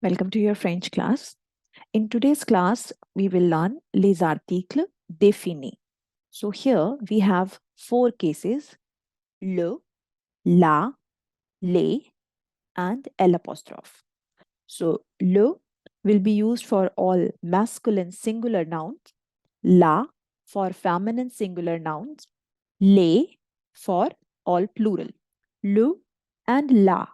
Welcome to your French class. In today's class, we will learn les articles définis. So here we have four cases, le, la, les, and l'apostrophe. So le will be used for all masculine singular nouns, la for feminine singular nouns, les for all plural. Le and la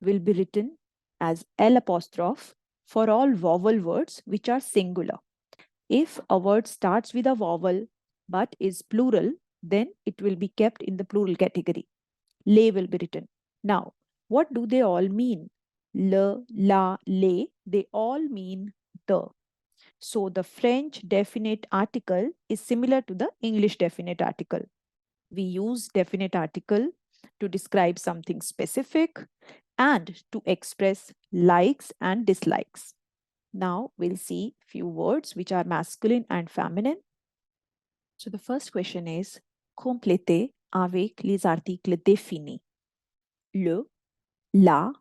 will be written as l'apostrophe for all vowel words which are singular. If a word starts with a vowel but is plural, then it will be kept in the plural category. Les will be written. Now, what do they all mean? Le, la, les, they all mean the. So the French definite article is similar to the English definite article. We use definite article to describe something specific and to express likes and dislikes. Now we'll see few words which are masculine and feminine. So the first question is complétez avec les articles définis. Le, la,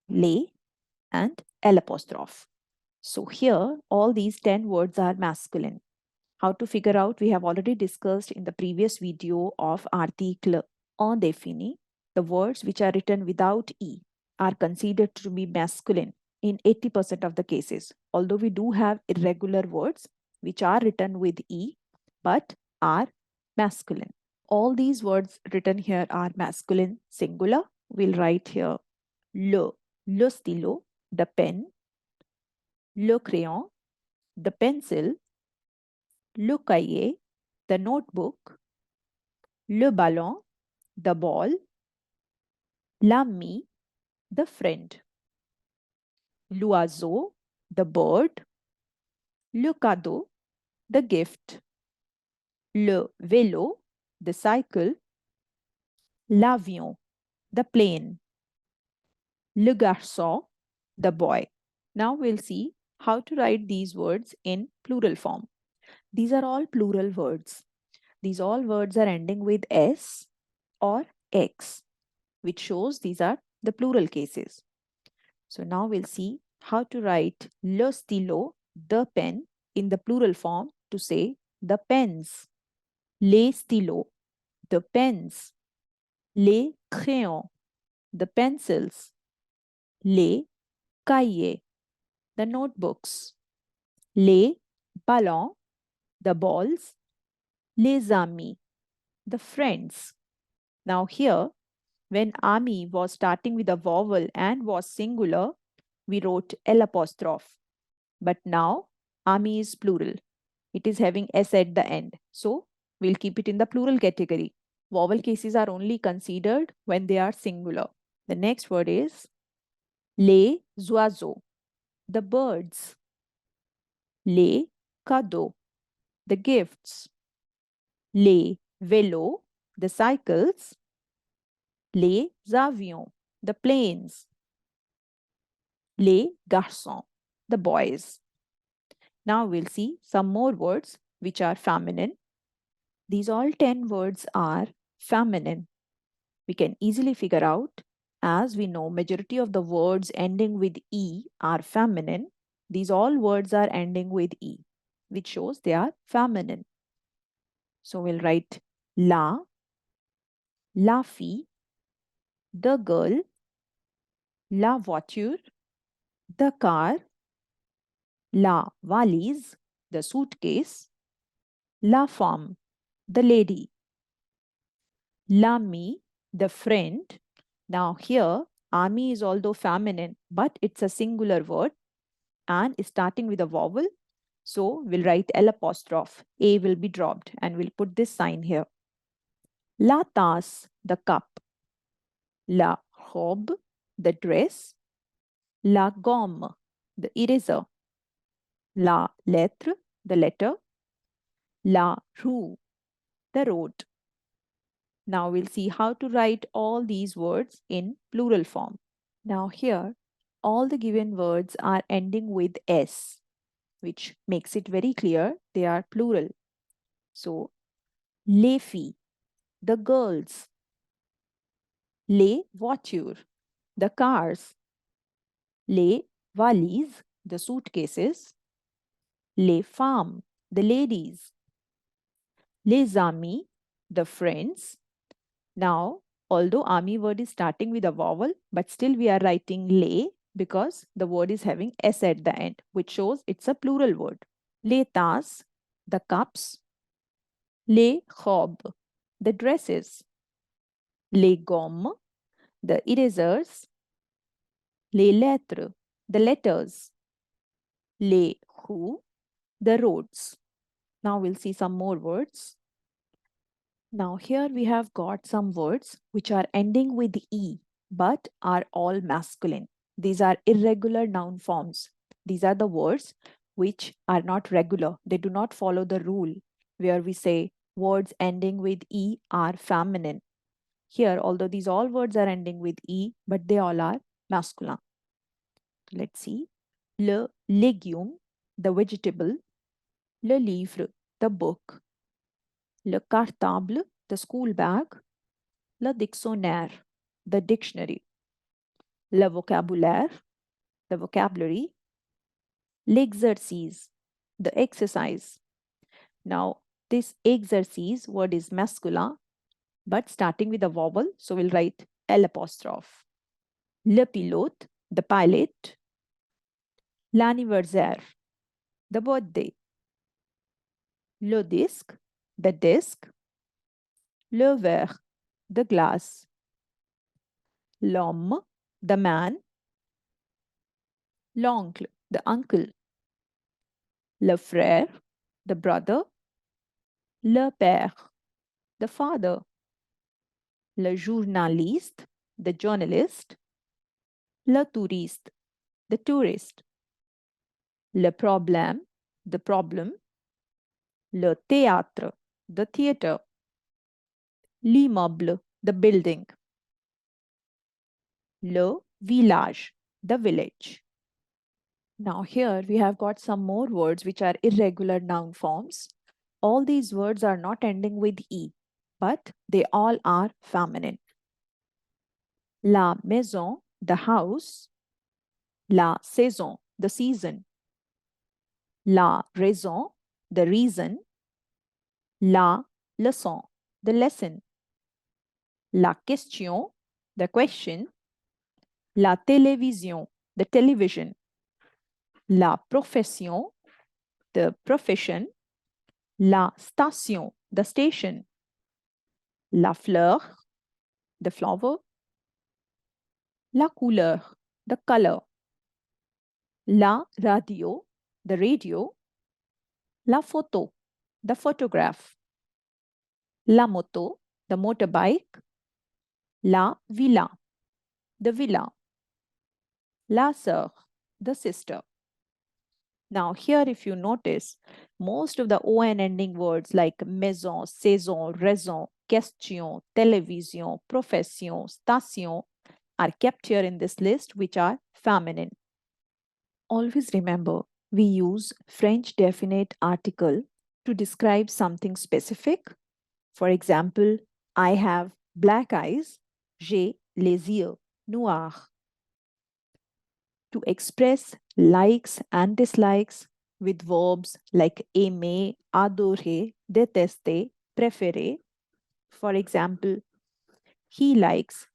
les, and l'apostrophe. So here all these 10 words are masculine. How to figure out? We have already discussed in the previous video of article en défini. The words which are written without E are considered to be masculine in 80% of the cases. Although we do have irregular words which are written with E but are masculine. All these words written here are masculine singular. We'll write here le stylo, the pen, le crayon, the pencil, le cahier, the notebook, le ballon, the ball, l'ami, the friend, l'oiseau, the bird, le cadeau, the gift, le vélo, the cycle, l'avion, the plane, le garçon, the boy. Now we'll see how to write these words in plural form. These are all plural words. These all words are ending with S or X, which shows these are the plural cases. So now we'll see how to write le stylo, the pen, in the plural form to say the pens. Les stylos, the pens. Les crayons, the pencils. Les cahiers, the notebooks. Les ballons, the balls. Les amis, the friends. Now here, when ami was starting with a vowel and was singular, we wrote l'apostrophe. But now ami is plural. It is having s at the end. So we'll keep it in the plural category. Vowel cases are only considered when they are singular. The next word is les oiseaux, the birds. Les cadeaux, the gifts. Les vélos, the cycles. Les avions, the planes. Les garçons, the boys. Now we'll see some more words which are feminine. These all 10 words are feminine. We can easily figure out, as we know majority of the words ending with E are feminine. These all words are ending with E, which shows they are feminine. So we'll write la fille, the girl, la voiture, the car, la valise, the suitcase, la femme, the lady, l'ami, the friend. Now here, ami is although feminine, but it's a singular word and is starting with a vowel. So we'll write l'apostrophe. A will be dropped and we'll put this sign here. La tasse, the cup. La robe, the dress. La gomme, the eraser. La lettre, the letter. La rue, the road. Now we'll see how to write all these words in plural form. Now here, all the given words are ending with S, which makes it very clear they are plural. So, les filles, the girls. Les voitures, the cars. Les Valises, the suitcases. Les femmes, the ladies. Les amis, the friends. Now, although army word is starting with a vowel, but still we are writing les because the word is having s at the end, which shows it's a plural word. Les tasses, the cups. Les robes, the dresses. Les gommes, the erasers. Les lettres, the letters. Les rues, the roads. Now we'll see some more words. Now here we have got some words which are ending with E but are all masculine. These are irregular noun forms. These are the words which are not regular. They do not follow the rule where we say words ending with E are feminine. Here, although these all words are ending with E, but they all are masculine. Let's see. Le légume, the vegetable. Le livre, the book. Le cartable, the school bag. Le dictionnaire, the dictionary. Le vocabulaire, the vocabulary. L'exercice, the exercise. Now, this exercise word is masculine, but starting with a vowel, so we'll write L apostrophe. Le pilote, the pilot. L'anniversaire, the birthday. Le disque, the disc. Le verre, the glass. L'homme, the man. L'oncle, the uncle. Le frère, the brother. Le père, the father. Le journaliste, the journalist. Le touriste, the tourist. Le problème, the problem. Le théâtre, the theater. L'immeuble, the building. Le village, the village. Now here we have got some more words which are irregular noun forms. All these words are not ending with E, but they all are feminine. La maison, the house. La saison, the season. La raison, the reason. La leçon, the lesson. La question, the question. La télévision, the television. La profession, the profession. La station, the station. La fleur, the flower. La couleur, the color. La radio, the radio. La photo, the photograph. La moto, the motorbike. La villa, the villa. La sœur, the sister. Now here if you notice, most of the ON ending words like maison, saison, raison, question, télévision, profession, station are kept here in this list which are feminine. Always remember, we use French definite article to describe something specific. For example, I have black eyes, j'ai les yeux noirs. To express likes and dislikes with verbs like aimer, adorer, détester, préférer. For example, he likes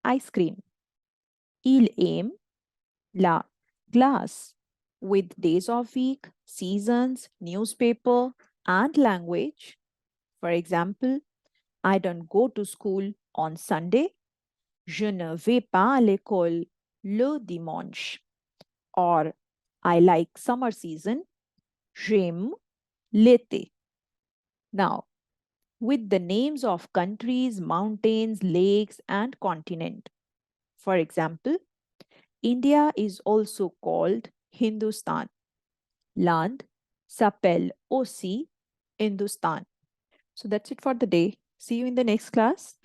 ice cream. Il aime la glace. With days of week, seasons, newspaper, and language. For example, I don't go to school on Sunday. Je ne vais pas à l'école le dimanche. Or, I like summer season. J'aime l'été. Now, with the names of countries, mountains, lakes, and continent. For example, India is also called Hindustan. Land s'appelle aussi Hindustan. So that's it for the day. See you in the next class.